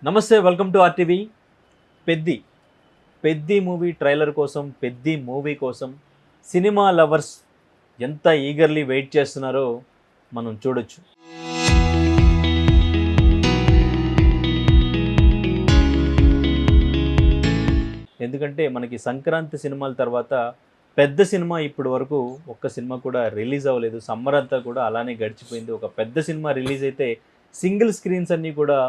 నమస్తే, welcome to RTV. Peddi Peddi movie trailer కోసం, Peddi movie కోసం సినిమా లవర్స్ ఎంత ఈగర్లీ వెయిట్ చేస్తున్నారో మనం చూడొచ్చు. ఎందుకంటే మనకి సంక్రాంతి సినిమాల తర్వాత పెద్ద సినిమా ఇప్పటి వరకు ఒక్క సినిమా కూడా రిలీజ్ అవ్వలేదు. సమ్మర్ అంతా కూడా అలానే గడిచిపోయింది. ఒక పెద్ద సినిమా రిలీజ్ అయితే సింగిల్ స్క్రీన్స్ అన్నీ కూడా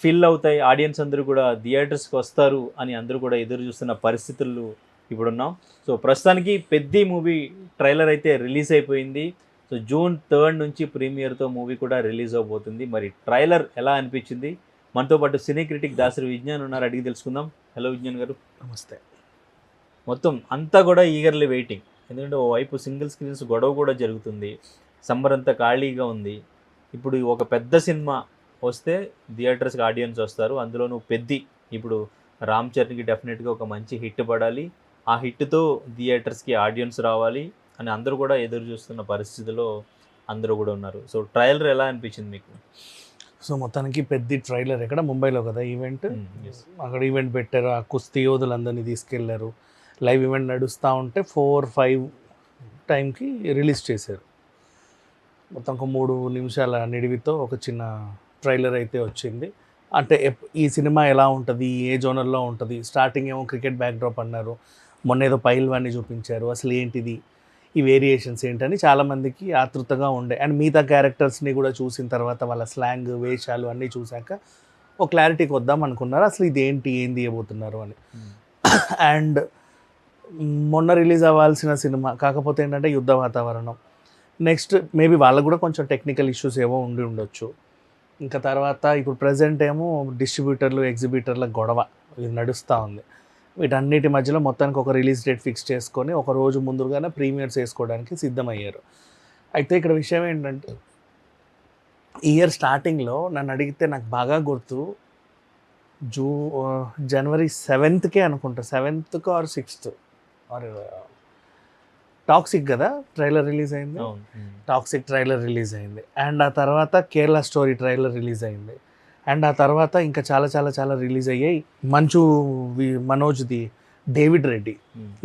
ఫిల్ అవుతాయి, ఆడియన్స్ అందరూ కూడా థియేటర్స్కి వస్తారు అని అందరూ కూడా ఎదురు చూస్తున్న పరిస్థితులు ఇప్పుడున్నాం. సో ప్రస్తుతానికి పెద్ది మూవీ ట్రైలర్ అయితే రిలీజ్ అయిపోయింది. సో జూన్ 3 నుంచి ప్రీమియర్తో మూవీ కూడా రిలీజ్ అవబోతుంది. మరి ట్రైలర్ ఎలా అనిపించింది? మనతో పాటు సినీ క్రిటిక్ దాసరి విజ్ఞాన్ ఉన్నారు, అడిగి తెలుసుకుందాం. హలో విజ్ఞాన్ గారు. నమస్తే. మొత్తం అంతా కూడా ఈగర్లీ వెయిటింగ్. ఎందుకంటే ఓవైపు సింగిల్ స్క్రీన్స్ గొడవ కూడా జరుగుతుంది, సమ్మర్ అంతా ఖాళీగా ఉంది. ఇప్పుడు ఒక పెద్ద సినిమా వస్తే థియేటర్స్కి ఆడియన్స్ వస్తారు, అందులోనూ పెద్ది. ఇప్పుడు రామ్ చరణ్కి డెఫినెట్గా ఒక మంచి హిట్ పడాలి, ఆ హిట్తో థియేటర్స్కి ఆడియన్స్ రావాలి అని అందరూ కూడా ఎదురు చూస్తున్న పరిస్థితిలో అందరూ కూడా ఉన్నారు. సో ట్రైలర్ ఎలా అనిపించింది మీకు? సో మొత్తానికి పెద్ద ట్రైలర్ ఎక్కడ ముంబైలో కదా ఈవెంట్, అక్కడ ఈవెంట్ పెట్టారు, ఆ కుస్తీ యోధులందరినీ తీసుకెళ్లారు, లైవ్ ఈవెంట్ నడుస్తూ ఉంటే 4-5 టైంకి రిలీజ్ చేశారు. మొత్తం ఒక 3 నిమిషాల నిడివితో ఒక చిన్న ట్రైలర్ అయితే వచ్చింది. అంటే ఈ సినిమా ఎలా ఉంటుంది, ఏ జోనర్లో ఉంటుంది. స్టార్టింగ్ ఏమో క్రికెట్ బ్యాక్డ్రాప్ అన్నారు, మొన్న ఏదో పైల్వాన్ని చూపించారు, అసలు ఏంటిది, ఈ వేరియేషన్స్ ఏంటని చాలామందికి ఆతృతగా ఉండే. అండ్ మిగతా క్యారెక్టర్స్ని కూడా చూసిన తర్వాత వాళ్ళ స్లాంగ్, వేషాలు అన్నీ చూశాక ఒక క్లారిటీకి వద్దాం అనుకున్నారు, అసలు ఇది ఏంది ఇవ్వబోతున్నారు అని. అండ్ మొన్న రిలీజ్ అవ్వాల్సిన సినిమా కాకపోతే ఏంటంటే యుద్ధ వాతావరణం. నెక్స్ట్ మేబీ వాళ్ళకు కూడా కొంచెం టెక్నికల్ ఇష్యూస్ ఏవో ఉండొచ్చు. ఇంకా తర్వాత ఇప్పుడు ప్రజెంట్ ఏమో డిస్ట్రిబ్యూటర్లు, ఎగ్జిబిటర్ల గొడవ ఇది నడుస్తూ ఉంది. వీటన్నిటి మధ్యలో మొత్తానికి ఒక రిలీజ్ డేట్ ఫిక్స్ చేసుకొని ఒక రోజు ముందుగానే ప్రీమియర్స్ వేసుకోవడానికి సిద్ధమయ్యారు. అయితే ఇక్కడ విషయం ఏంటంటే ఇయర్ స్టార్టింగ్లో నన్ను అడిగితే నాకు బాగా గుర్తు, జనవరి 7th అనుకుంటా, 7th or 6th టాక్సిక్ కదా ట్రైలర్ రిలీజ్ అయింది. టాక్సిక్ ట్రైలర్ రిలీజ్ అయింది. అండ్ ఆ తర్వాత కేరళ స్టోరీ ట్రైలర్ రిలీజ్ అయింది. అండ్ ఆ తర్వాత ఇంకా చాలా చాలా చాలా రిలీజ్ అయ్యాయి. మనోజ్ది డేవిడ్ రెడ్డి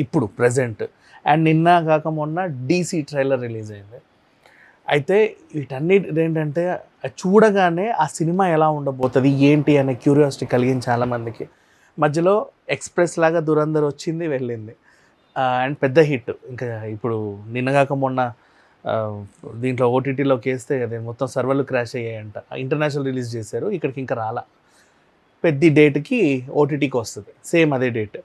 ఇప్పుడు ప్రజెంట్. అండ్ నిన్న కాక మొన్న డీసీ ట్రైలర్ రిలీజ్ అయింది. అయితే వీటన్నిటి ఏంటంటే చూడగానే ఆ సినిమా ఎలా ఉండబోతుంది ఏంటి అనే క్యూరియాసిటీ కలిగింది చాలామందికి. మధ్యలో ఎక్స్ప్రెస్ లాగా దురంధర్ వచ్చింది, వెళ్ళింది. అండ్ పెద్ద హిట్. ఇంకా ఇప్పుడు నిన్నగాక మొన్న దీంట్లో ఓటీటీలోకి వేస్తే అదే మొత్తం సర్వర్లు క్రాష్ అయ్యాయంట. ఇంటర్నేషనల్ రిలీజ్ చేశారు, ఇక్కడికి ఇంకా రాలా. పెద్ద డేట్కి ఓటీటీకి వస్తుంది, సేమ్ అదే డేట్,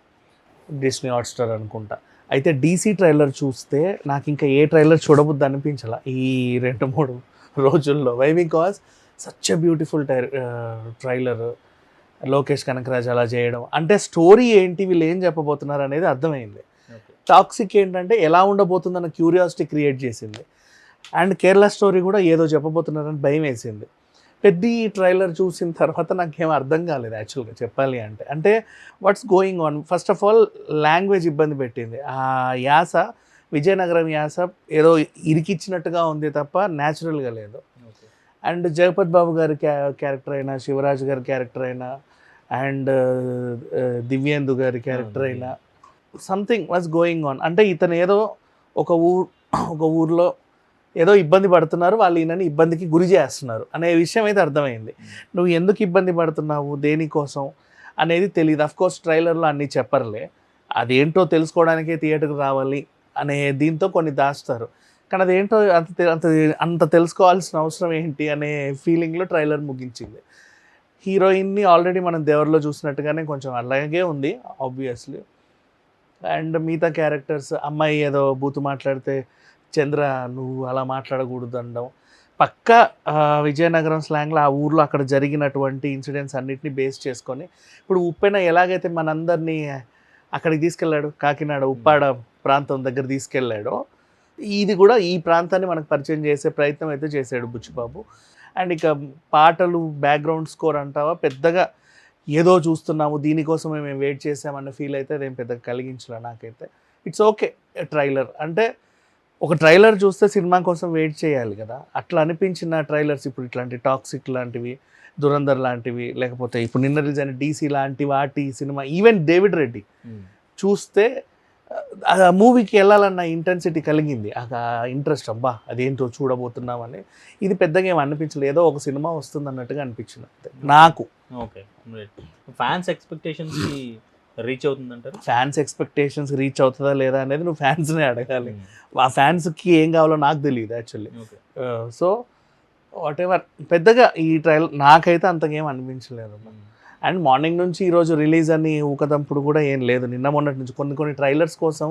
డిస్నీ హాట్స్టార్ అనుకుంటా. అయితే డీసీ ట్రైలర్ చూస్తే నాకు ఇంకా ఏ ట్రైలర్ చూడబుద్ది అనిపించాల ఈ 2-3 రోజుల్లో. Why because such a beautiful trailer. Lokesh Kanagaraj అలా చేయడం అంటే స్టోరీ ఏంటి, వీళ్ళు ఏం చెప్పబోతున్నారు అనేది అర్థమైంది. టాక్సిక్ ఏంటంటే ఎలా ఉండబోతుందన్న క్యూరియాసిటీ క్రియేట్ చేసింది. అండ్ కేరళ స్టోరీ కూడా ఏదో చెప్పబోతున్నారని భయం వేసింది. పెద్ద ట్రైలర్ చూసిన తర్వాత నాకేం అర్థం కాలేదు యాక్చువల్గా చెప్పాలి అంటే. అంటే what's going on, first of all language ఇబ్బంది పెట్టింది. ఆ యాస, విజయనగరం యాస ఏదో ఇరికిచ్చినట్టుగా ఉంది తప్ప న్యాచురల్గా లేదు. అండ్ జగపత్ బాబు గారి క్యారెక్టర్ అయినా, శివరాజ్ గారి క్యారెక్టర్ అయినా, అండ్ దివ్యేందు గారి క్యారెక్టర్ అయినా, సంథింగ్ వాజ్ గోయింగ్ ఆన్. అంటే ఇతను ఏదో ఒక ఊర్లో ఏదో ఇబ్బంది పడుతున్నారు, వాళ్ళు ఈయనని ఇబ్బందికి గురి చేస్తున్నారు అనే విషయం అయితే అర్థమైంది. నువ్వు ఎందుకు ఇబ్బంది పడుతున్నావు, దేనికోసం అనేది తెలియదు. అఫ్కోర్స్ ట్రైలర్లో అన్నీ చెప్పర్లే, అదేంటో తెలుసుకోవడానికే థియేటర్కి రావాలి అనే దీంతో కొన్ని దాస్తారు. కానీ అదేంటో అంత తెలుసుకోవాల్సిన అవసరం ఏంటి అనే ఫీలింగ్లో ట్రైలర్ ముగించింది. హీరోయిన్ని ఆల్రెడీ మనం దేవర్లో చూసినట్టుగానే కొంచెం అలాగే ఉంది ఆబ్వియస్లీ. అండ్ మిగతా క్యారెక్టర్స్, అమ్మాయి ఏదో బూతు మాట్లాడితే చంద్ర నువ్వు అలా మాట్లాడకూడదు అనడం, పక్కా విజయనగరం స్లాంగ్లో ఆ ఊర్లో అక్కడ జరిగినటువంటి ఇన్సిడెంట్స్ అన్నిటిని బేస్ చేసుకొని ఇప్పుడు ఉప్పెన ఎలాగైతే మనందరినీ అక్కడికి తీసుకెళ్ళాడు, కాకినాడ ఉప్పాడ ప్రాంతం దగ్గర తీసుకెళ్ళాడో, ఇది కూడా ఈ ప్రాంతాన్ని మనకు పరిచయం చేసే ప్రయత్నం అయితే చేశాడు బుచ్చిబాబు. అండ్ ఇక పాటలు, బ్యాక్గ్రౌండ్ స్కోర్ అంటావా పెద్దగా ఏదో చూస్తున్నాము దీనికోసమే మేము వెయిట్ చేసామన్న ఫీల్ అయితే అదేం పెద్దగా కలిగించలే నాకైతే. It's okay. ట్రైలర్ అంటే ఒక ట్రైలర్ చూస్తే సినిమా కోసం వెయిట్ చేయాలి కదా, అట్లా అనిపించిన ట్రైలర్స్ ఇప్పుడు ఇట్లాంటి టాక్సిక్ లాంటివి, దురంధర్ లాంటివి, లేకపోతే ఇప్పుడు నిన్న రిలీజ్ అయిన డీసీ లాంటి వాటి సినిమా, ఈవెన్ డేవిడ్ రెడ్డి చూస్తే ఆ మూవీకి వెళ్ళాలన్న ఇంటెన్సిటీ కలిగింది, ఆ ఇంట్రెస్ట్, అబ్బా అదేంటో చూడబోతున్నామని. ఇది పెద్దగా ఏమి అనిపించలేదు, ఏదో ఒక సినిమా వస్తుంది అన్నట్టుగా అనిపించింది నాకు. ఓకే, ఫ్యాన్స్ ఎక్స్పెక్టేషన్స్ రీచ్ అవుతుందంటారు? ఫ్యాన్స్ ఎక్స్పెక్టేషన్స్ రీచ్ అవుతుందా లేదా అనేది నువ్వు ఫ్యాన్స్నే అడగాలి. ఆ ఫ్యాన్స్కి ఏం కావాలో నాకు తెలియదు యాక్చువల్లీ. సో వాట్ ఎవర్, పెద్దగా ఈ ట్రైలర్ నాకైతే అంతకేం అనిపించలేదు. అండ్ మార్నింగ్ నుంచి ఈరోజు రిలీజ్ అని ఊకదంపుడు కూడా ఏం లేదు. నిన్న మొన్నటి నుంచి కొన్ని ట్రైలర్స్ కోసం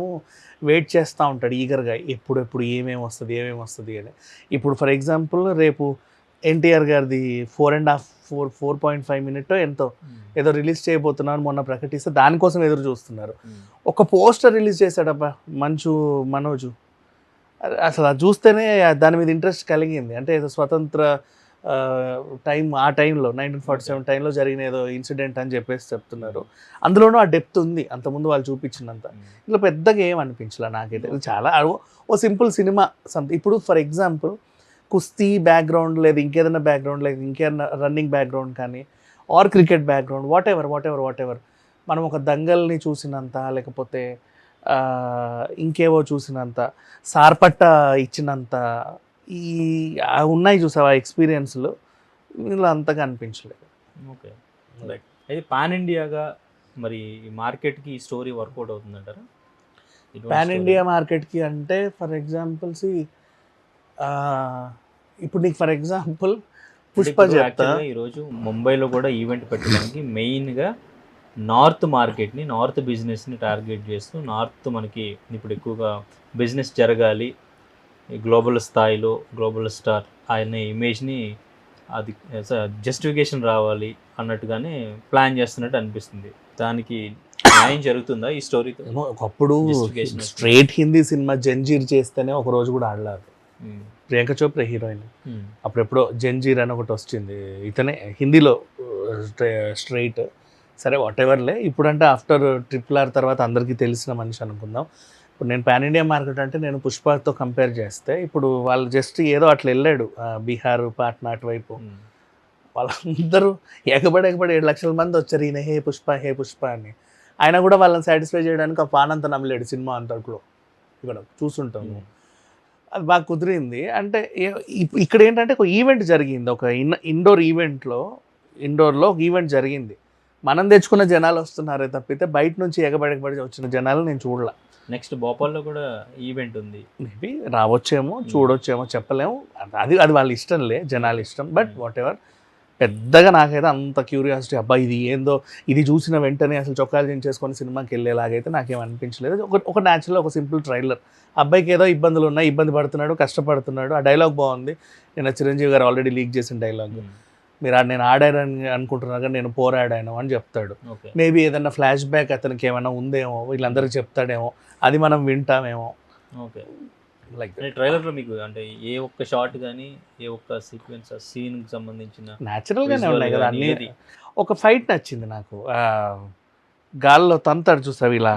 వెయిట్ చేస్తూ ఉంటాడు ఈగర్గా, ఎప్పుడు ఏమేమి వస్తుంది అని. ఇప్పుడు ఫర్ ఎగ్జాంపుల్ రేపు ఎన్టీఆర్ గారిది 4.5 మినిట్ ఎంతో ఏదో రిలీజ్ చేయబోతున్నాను మొన్న ప్రకటిస్తే దానికోసం ఎదురు చూస్తున్నారు. ఒక పోస్టర్ రిలీజ్ చేశాడబ్బా మనోజు, అసలు అది చూస్తేనే దాని మీద ఇంట్రెస్ట్ కలిగింది. అంటే ఏదో స్వతంత్ర టైం, ఆ టైంలో 1947 టైంలో జరిగిన ఏదో ఇన్సిడెంట్ అని చెప్పేసి చెప్తున్నారు. అందులోనూ ఆ డెప్త్ ఉంది అంతకుముందు వాళ్ళు చూపించినంత. ఇందులో పెద్దగా ఏం అనిపించలే నాకైతే. ఇది చాలా ఓ సింపుల్ సినిమా. ఇప్పుడు ఫర్ ఎగ్జాంపుల్ కుస్తీ బ్యాక్గ్రౌండ్ లేదు, ఇంకేదైనా బ్యాక్గ్రౌండ్ లేదు, ఇంకేదైనా రన్నింగ్ బ్యాక్గ్రౌండ్ కానీ or cricket background, whatever మనం ఒక దంగల్ని చూసినంత, లేకపోతే ఇంకేవో చూసినంత, సార్పట్ట ఇచ్చినంత, ఈ ఉన్నాయి చూసావా ఎక్స్పీరియన్స్లు, ఇందులో అంతగా అనిపించలేదు. Okay, right. అయితే పాన్ ఇండియాగా మరి ఈ మార్కెట్కి ఈ స్టోరీ వర్కౌట్ అవుతుందంటారా? పాన్ ఇండియా మార్కెట్కి అంటే ఫర్ ఎగ్జాంపుల్స్ ఇప్పుడు నీకు ఫర్ ఎగ్జాంపుల్ పుష్ప చెప్తా. ఈరోజు ముంబైలో కూడా ఈవెంట్ పెట్టడానికి మెయిన్గా నార్త్ మార్కెట్ని, నార్త్ బిజినెస్ని టార్గెట్ చేస్తూ, నార్త్ మనకి ఇప్పుడు ఎక్కువగా బిజినెస్ జరగాలి, గ్లోబల్ స్థాయిలో గ్లోబల్ స్టార్ ఆయన ఇమేజ్ని అది జస్టిఫికేషన్ రావాలి అన్నట్టుగానే ప్లాన్ చేస్తున్నట్టు అనిపిస్తుంది. దానికి న్యాయం జరుగుతుందా ఈ స్టోరీతో? ఒకప్పుడు స్ట్రైట్ హిందీ సినిమా జంజీర్ చేస్తేనే ఒక రోజు కూడా ఆడలేదు. ప్రియాంక చోప్రా హీరోయిన్, అప్పుడెప్పుడో జంజీర్ అని ఒకటి వచ్చింది, ఇతనే హిందీలో స్ట్రైట్. సరే వాట్ ఎవర్లే, ఇప్పుడంటే ఆఫ్టర్ RRR తర్వాత అందరికీ తెలిసిన మనిషి అనుకుందాం. ఇప్పుడు నేను పాన్ ఇండియా మార్కెట్ అంటే నేను పుష్పతో కంపేర్ చేస్తే, ఇప్పుడు వాళ్ళు జస్ట్ ఏదో అట్లా వెళ్ళాడు బీహార్, పాట్నా అటువైపు, వాళ్ళందరూ ఎగబడి 7 లక్షల మంది వచ్చారు ఈయన హే పుష్ప అని. ఆయన కూడా వాళ్ళని సాటిస్ఫై చేయడానికి ఆ పానంతా నమ్మలేడు సినిమా అంతట్లో. ఇక్కడ చూసుంటాము, అది బాగా కుదిరింది. అంటే ఇక్కడ ఏంటంటే ఒక ఈవెంట్ జరిగింది, ఒక ఇండోర్లో ఒక ఈవెంట్ జరిగింది. మనం తెచ్చుకున్న జనాలు వస్తున్నారే తప్పితే బయట నుంచి ఎగబడి వచ్చిన జనాలు నేను చూడలే. నెక్స్ట్ భోపాల్లో కూడా ఈవెంట్ ఉంది, మేబీ రావచ్చేమో చూడొచ్చేమో చెప్పలేము, అది వాళ్ళ ఇష్టంలే, జనాల ఇష్టం. బట్ వాట్ ఎవర్, పెద్దగా నాకైతే అంత క్యూరియాసిటీ అబ్బా ఇది ఏందో, ఇది చూసిన వెంటనే అసలు చొక్కాలు దించేసుకొని సినిమాకి వెళ్ళేలాగైతే నాకేం అనిపించలేదు. ఒక న్యాచురల్, ఒక సింపుల్ ట్రైలర్. అబ్బాయికి ఏదో ఇబ్బందులు ఉన్నాయి, ఇబ్బంది పడుతున్నాడు, కష్టపడుతున్నాడు. ఆ డైలాగ్ బాగుంది, నేను చిరంజీవి గారు ఆల్రెడీ లీక్ చేసిన డైలాగ్. మీరు నేను ఆడానని అనుకుంటున్నారు కానీ నేను పోరాడాను అని చెప్తాడు. మేబీ ఏదైనా ఫ్లాష్ బ్యాక్ అతనికి ఏమైనా ఉందేమో, వీళ్ళందరికీ చెప్తాడేమో, అది మనం వింటామేమో. ఓకే, లైక్ ట్రైలర్లో మీకు అంటే ఏ ఒక్క షాట్ కానీ, ఏ ఒక్క సీక్వెన్స్, సీన్కి సంబంధించిన న్యాచురల్గానే ఉన్నాయి కదా అన్నీ. ఒక ఫైట్ నచ్చింది నాకు, గాల్లో తంతాడు చూసావు ఇలా,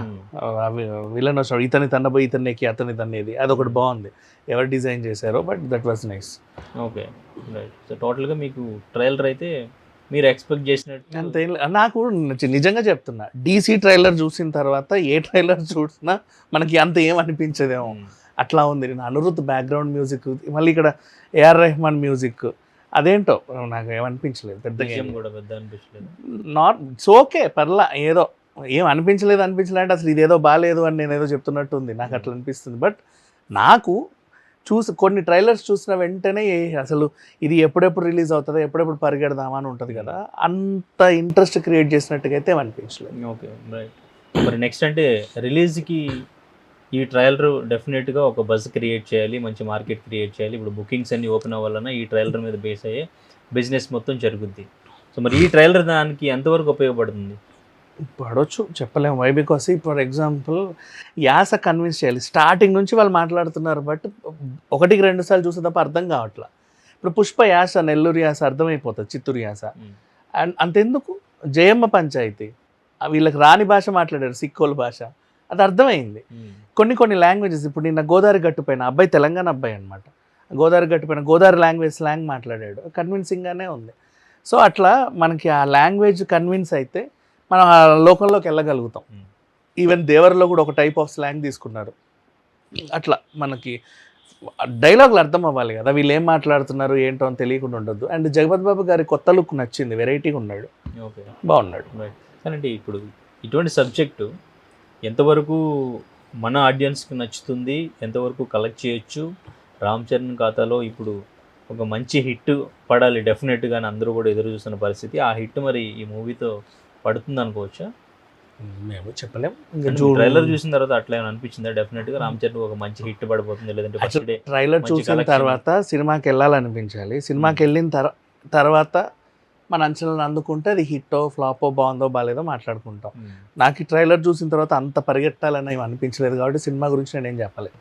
విలన్ వచ్చాడు, ఇతని తన్నబోయి ఇతన్ని ఎక్కి అతని తన్నేది, అదొకటి బాగుంది, ఎవరు డిజైన్ చేశారో, but that was nice. Okay, right. So టోటల్గా మీకు ట్రైలర్ అయితే మీరు ఎక్స్పెక్ట్ చేసినట్టు అంతే. నాకు నిజంగా చెప్తున్నా, డీసీ ట్రైలర్ చూసిన తర్వాత ఏ ట్రైలర్ చూసినా మనకి అంత ఏం అనిపించదేమో, అట్లా ఉంది. నేను అనిరుద్ధ్ బ్యాక్గ్రౌండ్ మ్యూజిక్, మళ్ళీ ఇక్కడ AR రెహమాన్ మ్యూజిక్, అదేంటో నాకు ఏమనిపించలేదు పెద్దగా, కూడా పెద్ద అనిపించలేదు. నాట్ ఇట్స్ ఓకే, పర్లా, ఏదో ఏం అనిపించలేదు అంటే అసలు ఇదేదో బాగాలేదు అని నేను ఏదో చెప్తున్నట్టు ఉంది, నాకు అట్లా అనిపిస్తుంది. బట్ నాకు కొన్ని ట్రైలర్స్ చూసిన వెంటనే అసలు ఇది ఎప్పుడెప్పుడు రిలీజ్ అవుతుందో, ఎప్పుడెప్పుడు పరిగెడదామా అని ఉంటుంది కదా, అంత ఇంట్రెస్ట్ క్రియేట్ చేసినట్టుగా అయితే అనిపించలేదు. Okay, right. మరి నెక్స్ట్ అంటే రిలీజ్కి ఈ ట్రైలర్ డెఫినెట్గా ఒక బజ్ క్రియేట్ చేయాలి, మంచి మార్కెట్ క్రియేట్ చేయాలి. ఇప్పుడు బుకింగ్స్ అన్ని ఓపెన్ అవ్వాలన్నా ఈ ట్రైలర్ మీద బేస్ అయ్యే బిజినెస్ మొత్తం జరుగుద్ది. సో మరి ఈ ట్రైలర్ దానికి ఎంతవరకు ఉపయోగపడుతుంది? పడవచ్చు, చెప్పలేము. వై బికాస్ ఫర్ ఎగ్జాంపుల్ యాస కన్విన్స్ చేయాలి. స్టార్టింగ్ నుంచి వాళ్ళు మాట్లాడుతున్నారు, బట్ 1-2 సార్లు చూసే తప్ప అర్థం కావట్లా. ఇప్పుడు పుష్ప యాస, నెల్లూరు యాస అర్థమైపోతుంది, చిత్తూరు యాస. అండ్ అంతెందుకు జయమ్మ పంచాయతీ, వీళ్ళకి రాని భాష మాట్లాడారు, సిక్కోల భాష, అది అర్థమైంది. కొన్ని లాంగ్వేజెస్, ఇప్పుడు నిన్న గోదావరి గట్టు పైన అబ్బాయి, తెలంగాణ అబ్బాయి అనమాట, గోదావరి గట్టు పైన గోదావరి స్లాంగ్ మాట్లాడాడు, కన్విన్సింగ్గానే ఉంది. సో అట్లా మనకి ఆ లాంగ్వేజ్ కన్విన్స్ అయితే మనం ఆ లోకంలోకి వెళ్ళగలుగుతాం. ఈవెన్ దేవర్లో కూడా ఒక టైప్ ఆఫ్ స్లాంగ్ తీసుకున్నారు. అట్లా మనకి డైలాగులు అర్థం అవ్వాలి కదా, వీళ్ళు ఏం మాట్లాడుతున్నారు ఏంటో అని తెలియకుండా ఉండొద్దు. అండ్ జగపతి బాబు గారి కొత్త లుక్ నచ్చింది, వెరైటీగా ఉన్నాడు, ఓకే, బాగున్నాడు. అంటే ఇప్పుడు ఇటువంటి సబ్జెక్టు ఎంతవరకు మన ఆడియన్స్కి నచ్చుతుంది, ఎంతవరకు కలెక్ట్ చేయొచ్చు? రామ్ చరణ్ ఖాతాలో ఇప్పుడు ఒక మంచి హిట్ పడాలి డెఫినెట్గా అని అందరూ కూడా ఎదురు చూస్తున్న పరిస్థితి. ఆ హిట్ మరి ఈ మూవీతో పడుతుంది అనుకోవచ్చా? మేము చెప్పలేం. ట్రైలర్ చూసిన తర్వాత అట్లా ఏమైనా అనిపించిందా? డెఫినెట్గా రామ్ చరణ్ ఒక మంచి హిట్ పడిపోతుంది, లేదంటే ఫస్ట్ డే ట్రైలర్ మంచి చూసిన collection. తర్వాత సినిమాకి వెళ్ళాలనిపించాలి. సినిమాకి వెళ్ళిన తర్వాత మన అంచనాలు అందుకుంటే అది హిట్టో ఫ్లాపో బాగుందో బాగాలేదో మాట్లాడుకుంటాం. నాకు ఈ ట్రైలర్ చూసిన తర్వాత అంత పరిగెట్టాలని ఏమి అనిపించలేదు కాబట్టి సినిమా గురించి నేనేం చెప్పలేదు.